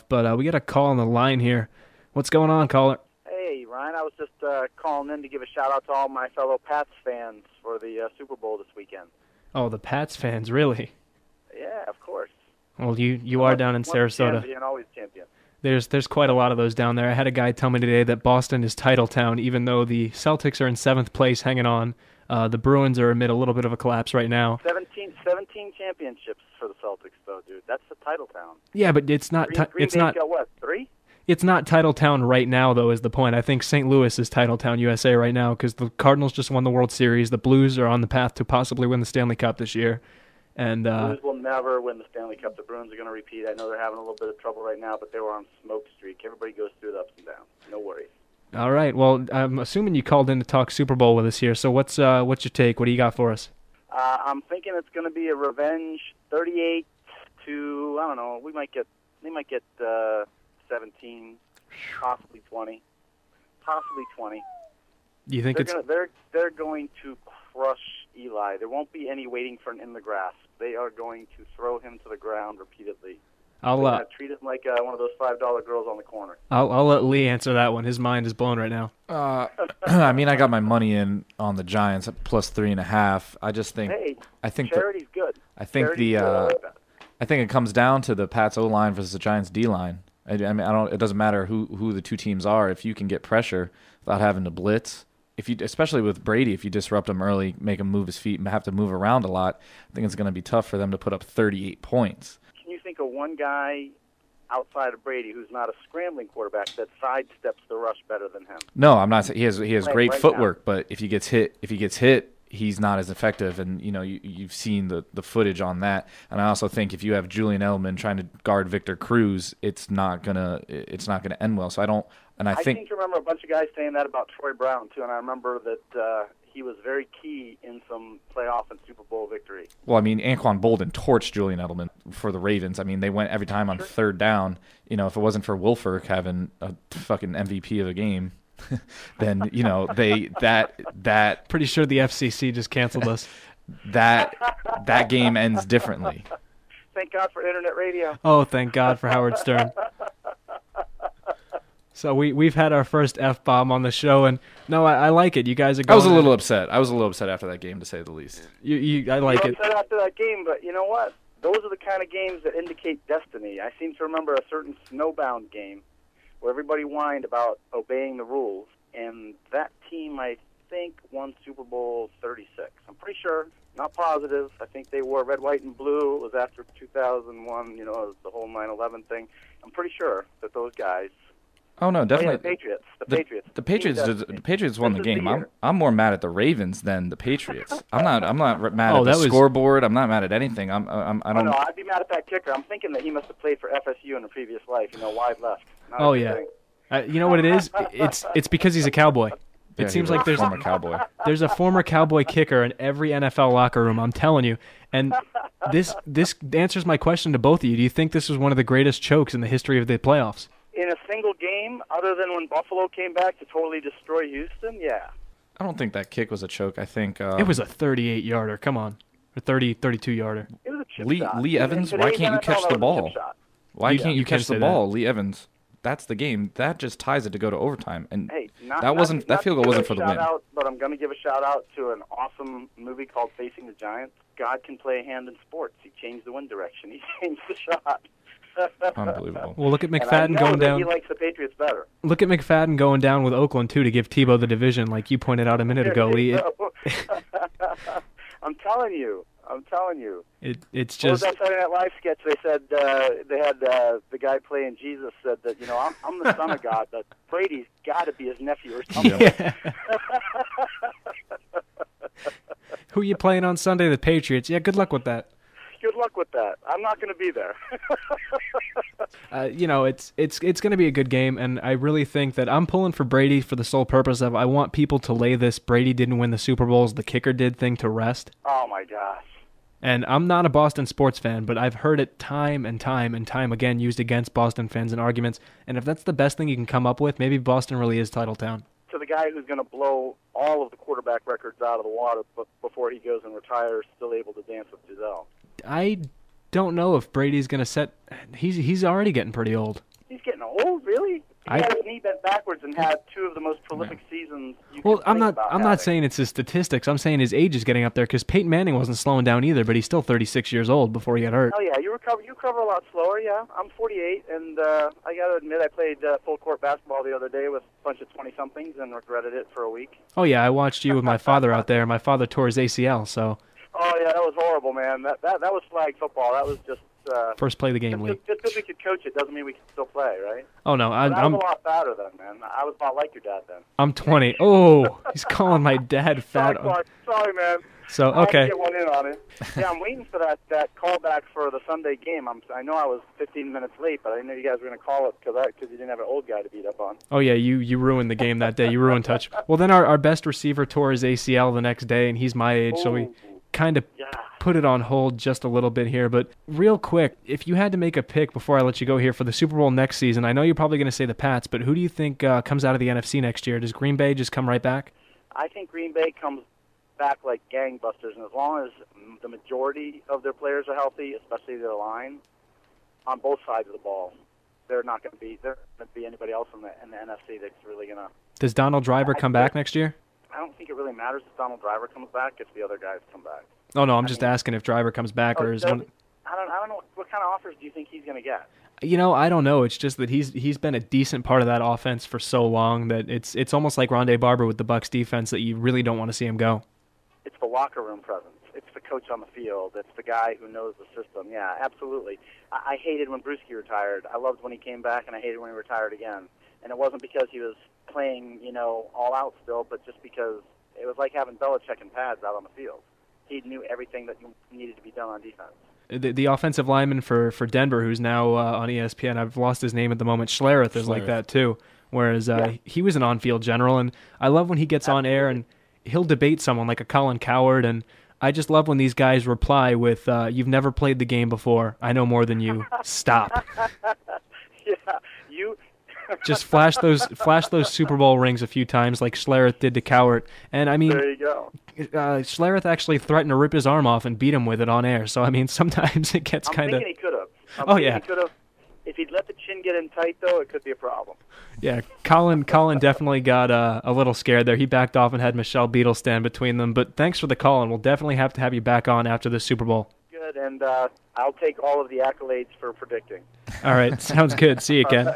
but we got a call on the line here. What's going on, caller? Hey, Ryan, I was just calling in to give a shout-out to all my fellow Pats fans for the Super Bowl this weekend. Oh, the Pats fans, really? Yeah, of course. Well, you are down in Sarasota. Champion, always champion. There's quite a lot of those down there. I had a guy tell me today that Boston is title town, even though the Celtics are in 7th place hanging on. The Bruins are amid a little bit of a collapse right now. 17 championships for the Celtics, though, dude. That's the title town. Yeah, but it's not. It's not. Got what, 3? It's not title town right now, though, is the point. I think St. Louis is title town USA right now because the Cardinals just won the World Series. The Blues are on the path to possibly win the Stanley Cup this year. And the Blues will never win the Stanley Cup. The Bruins are going to repeat. I know they're having a little bit of trouble right now, but they were on smoke streak. Everybody goes through the ups and downs. No worries. All right. Well, I'm assuming you called in to talk Super Bowl with us here. So what's your take? What do you got for us? I'm thinking it's going to be a revenge, 38 to, I don't know. They might get 17, possibly 20, possibly 20. Do you think they're going to crush Eli? There won't be any waiting for an in the grass. They are going to throw him to the ground repeatedly. I'll treat him like one of those $5 girls on the corner. I'll let Lee answer that one. His mind is blown right now. I mean, I got my money in on the Giants at plus 3.5. I just think charity's good. I think I think it comes down to the Pats O line versus the Giants D line. I mean, it doesn't matter who the two teams are. If you can get pressure without having to blitz, especially with Brady, if you disrupt him early, make him move his feet and have to move around a lot, I think it's going to be tough for them to put up 38 points. Can you think of one guy outside of Brady who's not a scrambling quarterback that sidesteps the rush better than him? No, I'm not. He has great footwork, but if he gets hit, he's not as effective. And you've seen the footage on that. And I also think if you have Julian Edelman trying to guard Victor Cruz, it's not gonna end well. So I don't. And I think seem to remember a bunch of guys saying that about Troy Brown too. And I remember that he was very key in some playoff and Super Bowl victory. Well, I mean, Anquan Boldin torched Julian Edelman for the Ravens. I mean, they went every time on third down. If it wasn't for Wilfork having a fucking MVP of the game, then that pretty sure the FCC just canceled us. that game ends differently. Thank God for internet radio. Oh, thank God for Howard Stern. So we've had our first F-bomb on the show, and no, I like it. You guys are going. I was a little upset. After that game, to say the least. I like it. Upset after that game, but you know what? Those are the kind of games that indicate destiny. I seem to remember a certain snowbound game where everybody whined about obeying the rules, and that team, I think, won Super Bowl 36. I'm pretty sure. Not positive. I think they wore red, white, and blue. It was after 2001, it was the whole 9/11 thing. I'm pretty sure that those guys. Oh no, definitely. The Patriots. The Patriots won the game. I'm more mad at the Ravens than the Patriots. I'm not mad at the scoreboard. I'm not mad at anything. I don't. No, I'd be mad at that kicker. I'm thinking that he must have played for FSU in a previous life. Wide left. Oh yeah. You know what it is? It's because he's a Cowboy. It seems like there's a former Cowboy kicker in every NFL locker room. I'm telling you. And this answers my question to both of you. Do you think this was one of the greatest chokes in the history of the playoffs? In a single game, other than when Buffalo came back to totally destroy Houston, yeah. I don't think that kick was a choke. I think it was a 38-yarder. Come on, a 32-yarder. It was a chip shot. Lee Evans, why can't you catch the ball? Why can't you catch the ball, Lee Evans? That's the game. That just ties it to go to overtime. And that field goal wasn't for the win. But I'm going to give a shout out to an awesome movie called Facing the Giants. God can play a hand in sports. He changed the wind direction. He changed the shot. Unbelievable. Well, look at McFadden going down. He likes the Patriots better. Look at McFadden going down with Oakland too to give Tebow the division, like you pointed out a minute ago, Lee. I'm telling you. It's just. What was that Saturday Night Live sketch? They said they had the guy playing Jesus said that I'm the son of God, but Brady's got to be his nephew or something. Yeah. Who are you playing on Sunday? The Patriots. Yeah, good luck with that. Good luck with that. I'm not going to be there. It's going to be a good game, and I really think that I'm pulling for Brady for the sole purpose of I want people to lay this Brady didn't win the Super Bowls, the kicker did thing to rest. Oh, my gosh. And I'm not a Boston sports fan, but I've heard it time and time and time again used against Boston fans in arguments, and if that's the best thing you can come up with, maybe Boston really is title town. To the guy who's going to blow all of the quarterback records out of the water before he goes and retires, still able to dance with Giselle. I don't know if Brady's going to set. He's already getting pretty old. He had his knee bent backwards and had two of the most prolific seasons. I'm not saying it's his statistics. I'm saying his age is getting up there because Peyton Manning wasn't slowing down either, but he's still 36 years old before he got hurt. Oh yeah, you recover a lot slower. Yeah, I'm 48, and I got to admit I played full court basketball the other day with a bunch of 20-somethings and regretted it for a week. Oh yeah, I watched you with my father out there. My father tore his ACL, so. Oh yeah, that was horrible, man. That was flag football. That was just. First play of the game late. Just because we could coach it doesn't mean we can still play, right? Oh, no. I was a lot fatter then, man. I was not like your dad then. I'm 20. Oh, he's calling my dad fat. Sorry, man. So, okay. I had to get one in on it. Yeah, I'm waiting for that callback for the Sunday game. I know I was 15 minutes late, but I didn't know you guys were going to call it because you didn't have an old guy to beat up on. Oh, yeah, you ruined the game that day. You ruined touch. Well, then our best receiver tore his ACL the next day, and he's my age, so we kind of put it on hold just a little bit here. But real quick, if you had to make a pick before I let you go here for the Super Bowl next season, I know you're probably going to say the Pats, but who do you think comes out of the NFC next year? Does Green Bay just come right back? I think Green Bay comes back like gangbusters, and as long as the majority of their players are healthy, especially their line, on both sides of the ball, they're not going to be anybody else in the NFC that's really going to. Does Donald Driver come back next year? I don't think it really matters if Donald Driver comes back if the other guys come back. Oh no, I'm just asking if Driver comes back or is one. I don't know what kind of offers do you think he's going to get? I don't know. It's just that he's been a decent part of that offense for so long that it's almost like Rondé Barber with the Bucs defense that you really don't want to see him go. It's the locker room presence. It's the coach on the field. It's the guy who knows the system. Yeah, absolutely. I hated when Bruschi retired. I loved when he came back, and I hated when he retired again. And it wasn't because he was playing, all out still, but just because it was like having Belichick and pads out on the field. He knew everything that needed to be done on defense. The offensive lineman for Denver, who's now on ESPN, I've lost his name at the moment, Schlereth is like that too, whereas he was an on-field general, and I love when he gets on air and he'll debate someone like a Colin Cowherd, and I just love when these guys reply with, you've never played the game before, I know more than you, stop. Yeah, you... Just flash those Super Bowl rings a few times like Schlereth did to Cowherd. And I mean, there you go. Schlereth actually threatened to rip his arm off and beat him with it on air. So I mean, sometimes it gets kind of. I'm thinking he could have. Oh yeah. He could have. If he'd let the chin get in tight, though, it could be a problem. Yeah, Colin definitely got a little scared there. He backed off and had Michelle Beadle stand between them. But thanks for the call, and we'll definitely have to have you back on after the Super Bowl. Good, and I'll take all of the accolades for predicting. All right, sounds good. See you, Ken.